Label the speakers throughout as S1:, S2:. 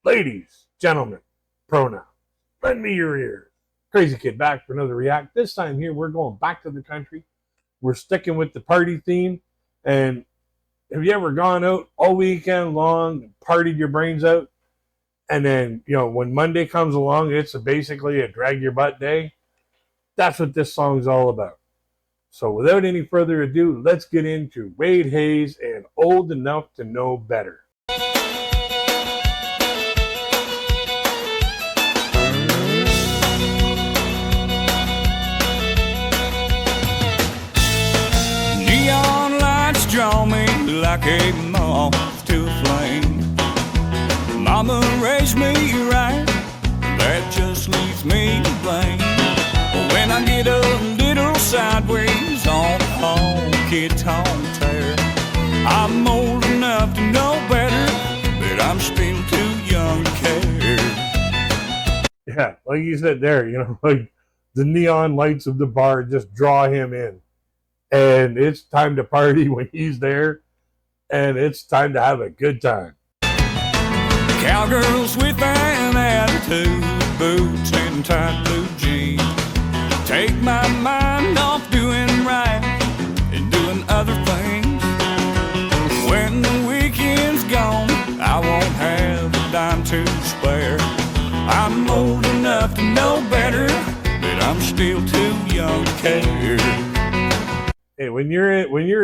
S1: Ladies, gentlemen, pronouns, lend me your ears. Crazy Kid back for another react. This time here, we're going back to the country. We're sticking with the party theme. And have you ever gone out all weekend long, partied your brains out, and then, when Monday comes along, it's basically a drag your butt day? That's what this song's all about. So without any further ado, let's get into Wade Hayes and Old Enough to Know Better.
S2: Neon lights draw me like a moth to a flame. Mama raised me right, that just leaves me to blame. When I get a little sideways on the honky-tonk tear, I'm old enough to know better, but I'm still too young to care.
S1: Yeah, like you said there, like the neon lights of the bar just draw him in. And it's time to party when he's there, and it's time to have a good time.
S2: Cowgirls with an attitude, boots and tight blue jeans, take my mind off doing right and doing other things. When the weekend's gone, I won't have a dime to spare. I'm old enough to know better, but I'm still too young to care.
S1: Hey, when you're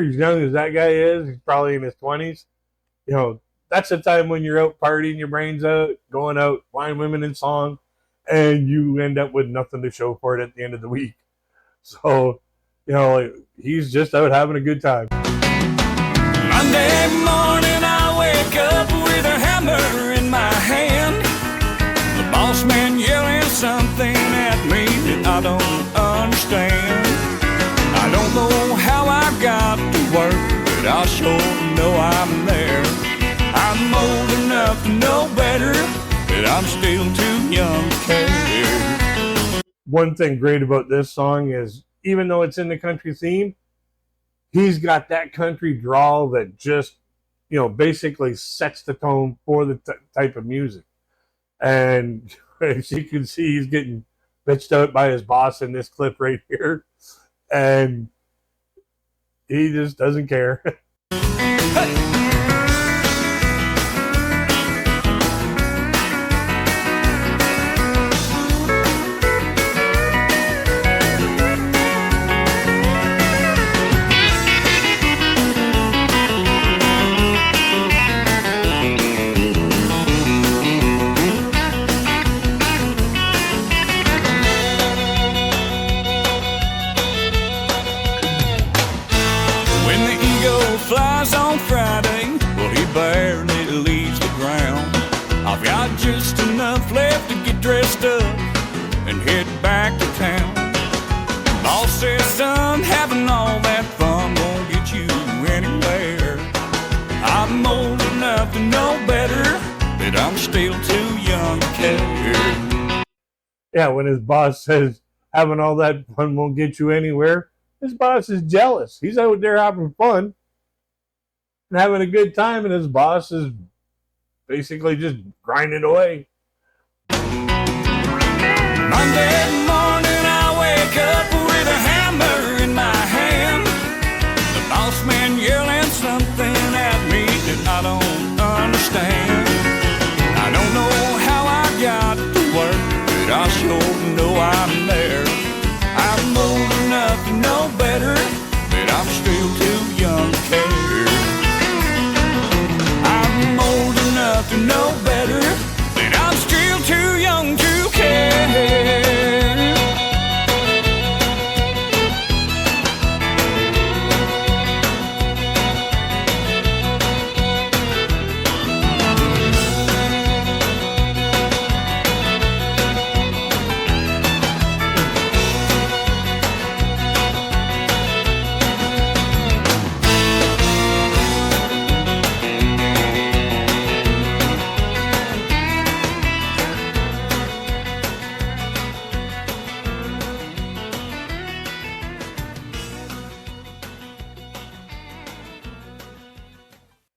S1: as young as that guy is, he's probably in his 20s. That's the time when you're out partying your brains out, going out, flying women in song, and you end up with nothing to show for it at the end of the week. So, he's just out having a good time.
S2: Monday morning I wake up with a hammer in my hand. The boss man yelling something at me that I don't understand. I don't know how I got to work, but I sure know I'm there. I'm old enough to know better, but I'm still too young to care.
S1: One thing great about this song is, even though it's in the country theme, he's got that country drawl that just, basically sets the tone for the type of music. And as you can see, he's getting bitched out by his boss in this clip right here. And he just doesn't care.
S2: Hey! Flies on Friday, well, he barely leaves the ground. I've got just enough left to get dressed up and head back to town. Boss says, son, having all that fun won't get you anywhere. I'm old enough to know better, but I'm still too young to care.
S1: Yeah, when his boss says having all that fun won't get you anywhere, his boss is jealous. He's out there having fun and having a good time, and his boss is basically just grinding away.
S2: Monday morning I wake up with a hammer in my hand. The boss man yelling something at me that I don't understand. I don't know how I got to work, but I sure know I'm there. I'm old enough to know better, but I'm still too young to care. To know better, but I'm still too young to care.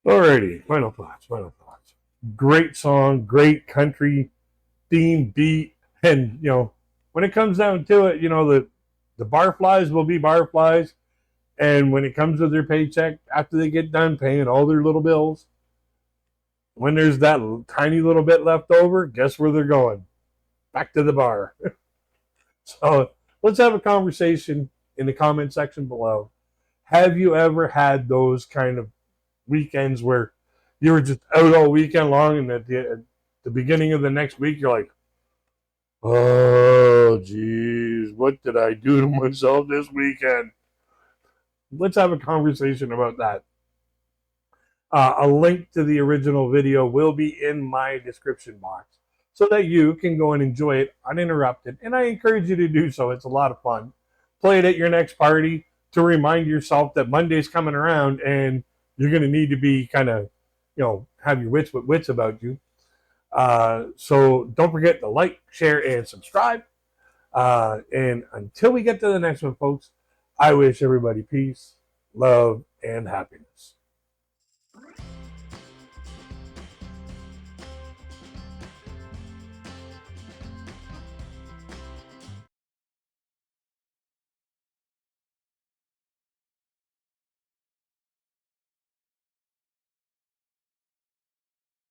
S1: Alrighty, final thoughts. Great song, great country theme beat. And, when it comes down to it, the barflies will be barflies. And when it comes to their paycheck, after they get done paying all their little bills, when there's that tiny little bit left over, guess where they're going? Back to the bar. So let's have a conversation in the comment section below. Have you ever had those kind of weekends where you were just out all weekend long, and at the beginning of the next week, you're like, oh, geez, what did I do to myself this weekend? Let's have a conversation about that. A link to the original video will be in my description box so that you can go and enjoy it uninterrupted. And I encourage you to do so. It's a lot of fun. Play it at your next party to remind yourself that Monday's coming around and you're going to need to be kind of, have your wits with wits about you. So don't forget to like, share, and subscribe. And until we get to the next one, folks, I wish everybody peace, love, and happiness.